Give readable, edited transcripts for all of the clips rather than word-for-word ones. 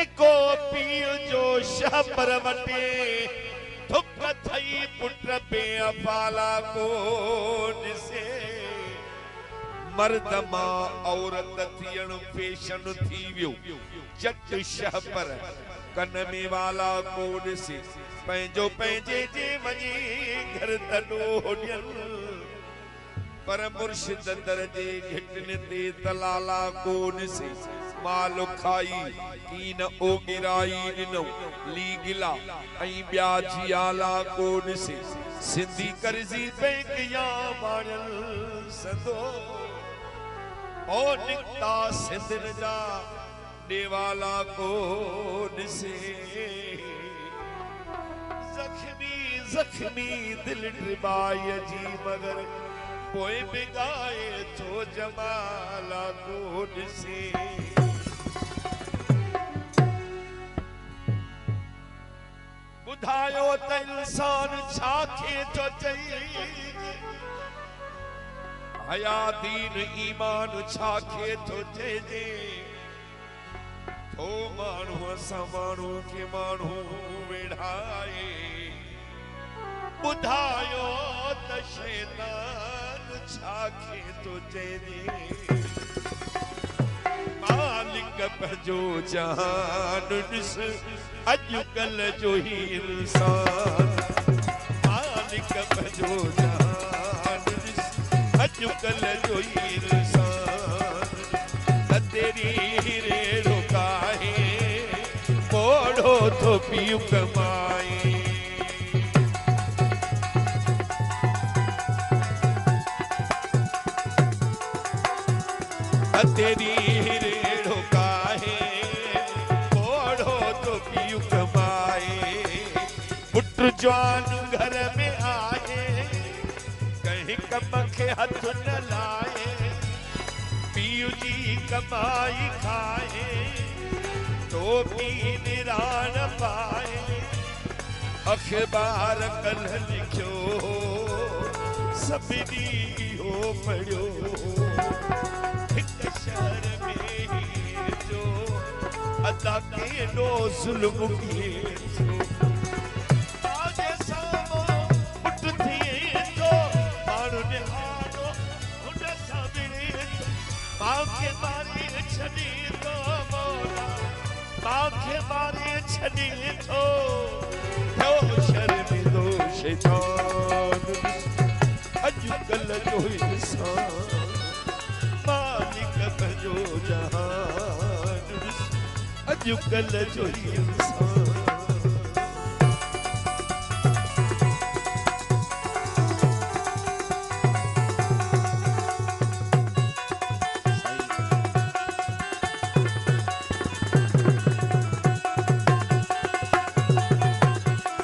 निको पीउ जो शापर वटे थुक थई पुट पे अफाला को ॾिसे मर्द मां औरत थियण फैशन थी वियो जट शापर कन में वाला को ॾिसे पंहिंजो पंहिंजे जे वञी घर तॾो ॾियन पर मुर्शिद दर जे घिटन ते तलाला को ॾिसे माल खाई कीन ओगिराई ॾिनो ली गिला ऐं ॿिया जियाला को ॾिसे सिंधी कर्ज़ी बैंक या माणियल सदो ओ निकता सिंधन जा ॾेवाला को ॾिसे ज़ख्मी ज़ख्मी दिल डिबाई जी मगर पोइ बि गाए थो जमाला को ॾिसे ॿुधायो त इंसान छा खे थो चई हया दीन ईमान छा खे थो चइजे थो माण्हू असां माण्हू खे माण्हू वेढ़ाए ॿुधायो त शैतान छा खे थो चइजे मालिक पंहिंजो जहान ॾिस अॼुकल्ह जो ही इंसान मालिक पंहिंजो जहान ॾिस अॼुकल्ह जो ही इंसान त तेरी रेड़ो काहे मोड़ो थो पीउ कमाए तेरी रेड़ो काहे मोड़ो तो पीउ कमाए पुट जवान घर में आए कहीं कम के हथ न लाए पीउ जी कमाई खाए तो भी निरान पाए अखबार कल लिखियो सभिनी हो पढ़ियो शहर में जो अदा के नो जुल्म किए आजे सामो पुट थिए तो माण्हू ने हारो हुन साबिरे मां के मारे छॾी तो मौला मां के मारे छॾी तो थियो शर्मिंदो शैतान अॼुकल्ह जो इंसान मालिक पंहिंजो जहान अॼुकल्ह जो इंसान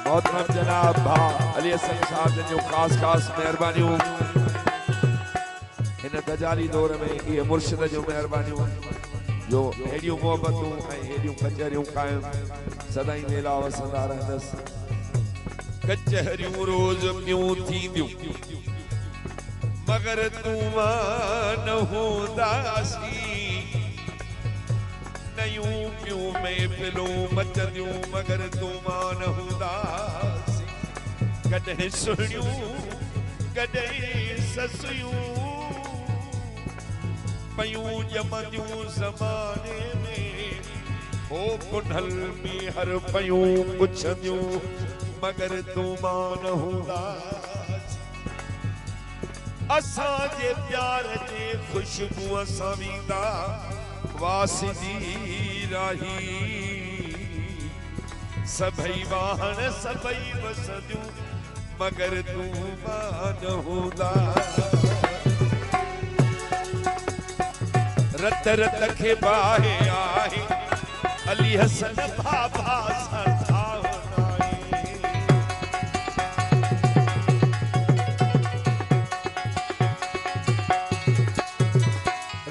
मोहतरम जनाब भा अली हसन साहब जो ख़ास महिरबानियूं इन दजाली दौर में ये मुर्शिद जो मेहरबानियों जो हेडियूं मोहब्बतूं ऐं हेडियूं कचहरियूं कायम सदाई वेला वसंदा रहंदस कचहरियूं रोज पियूं थींदियूं मगर तूं मां न हूंदासी नयूं पियूं महफ़िलूं मचंदियूं मगर तूं मां न हूंदासी कॾहिं सुहिणियूं कॾहिं ससियूं पयूं ॼमंदियूं ज़माने में हो पुनल में हर पयूं पुछंदियूं मगर तूं मां न हूंदासी असांजे प्यार जे ख़ुशबू सां वेंदा वासिदी राही सभई वाहन सभई वसंदियूं मगर तूं मां न हूंदासी रत रत के बाहे आहे अली हसन बाबा सतावनाई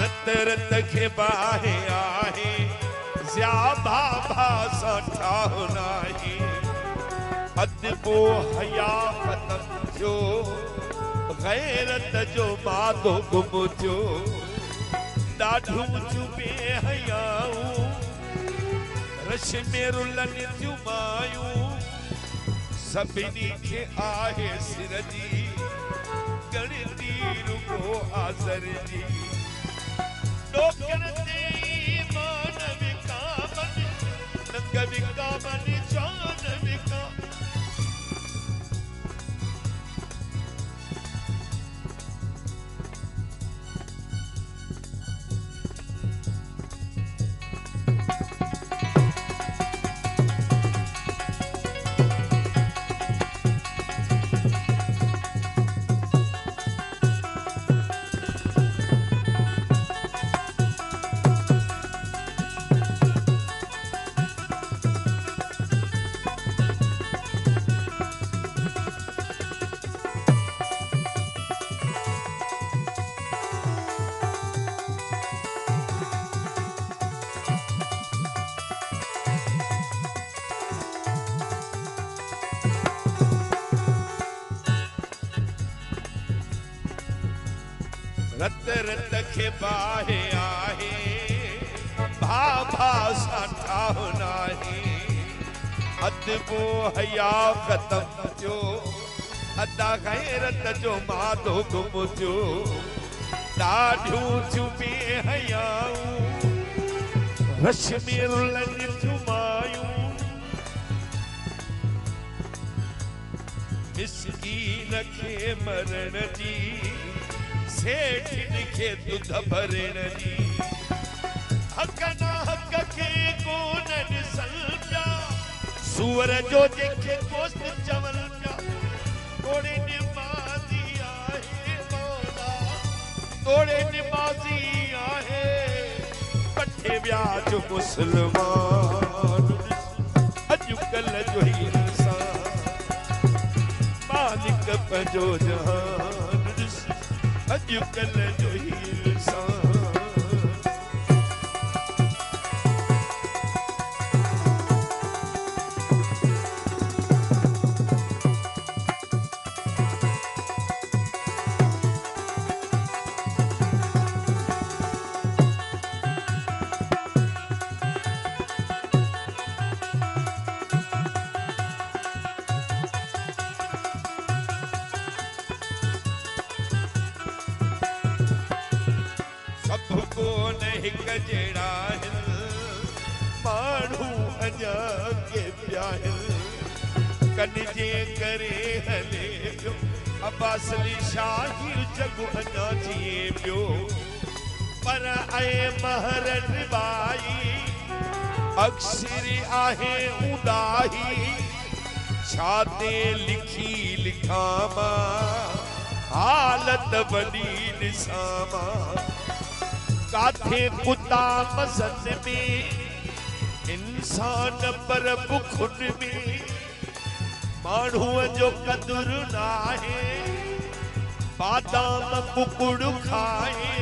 रत रत के बाहे आहे ज़िया बाबा सतावनाई अदबो हया खत्म थियो गैरत जो मादो गुम थियो ॾाढूं चुबे हयाऊं रश में रुलन थियूं मायूं सभिनी खे आहे सिर जी गणती रुगो आज़र जी डोकन ते ईमान विकामन नंग विकामन जान विकाम रत रत के बाहे आहे भाभा साठाव नाही अदबो हया खत्म जो अदा गैरत जो माधो गुम जो ॾाढियूं थियूं बेहयाऊं रश में रुलन थियूं मायूं मिस्कीन खे मरण जी सेठिन खे दुध भरण जी हक ना हक खे कोन ॾिसनि पिया सूअर जो जेके गोश्त चवनि पिया तोड़े निमाज़ी आहे मौला तोड़े निमाज़ी आहे पठे विया जो मुस्लमान अॼुकल्ह जो ही इंसान मालिक पंहिंजो जहान अॼुकल्ह जो ही इंसान हिक जहिड़ा आहिनि माण्हू अञा के पिया आहिनि कन जे करे हले पियो अब्बास अली शाही जग अञा जिए पियो पर ऐं महर निभाई अक्सर आहे उदाही छा ते लिखी लिखां मां हालत वॾी ॾिसां मां काथे कुता मज़न में इंसान पर बुखुन में माण्हूअ जो क़दुरु नाहे बादाम कुकुड़ खाए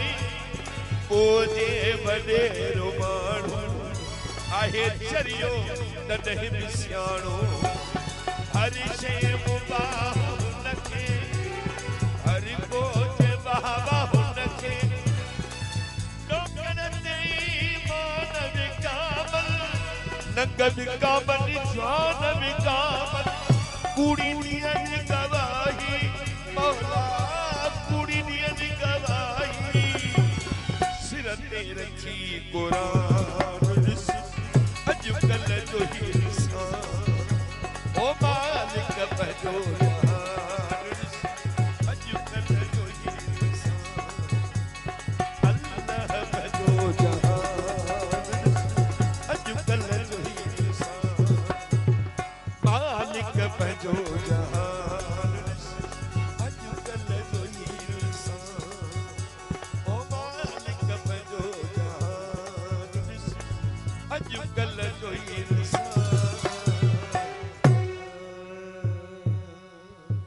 पोइ वॾेरो माण्हू आहे चरियो तॾहिं बि सियाणो हर शइ मुबाह हुनखे हर को वाह हुनखे नंग विकामन जान विकामन कूड़ी ॾींहंनि गवाही मौला कूड़ी ॾींहंनि गवाही सिर ते रखी क़ुरान ॾिस अॼुकल्ह जो ही इंसान ओ मालिक पंहिंजो जहान ॾिस अॼुकल्ह जो ही इंसान अल्लाह पंहिंजो जहान अॼुकल्ह पंहिंजो जहान अॼुकल्ह जो ही इंसान ओ मालिक पंहिंजो जहान अॼुकल्ह जो ही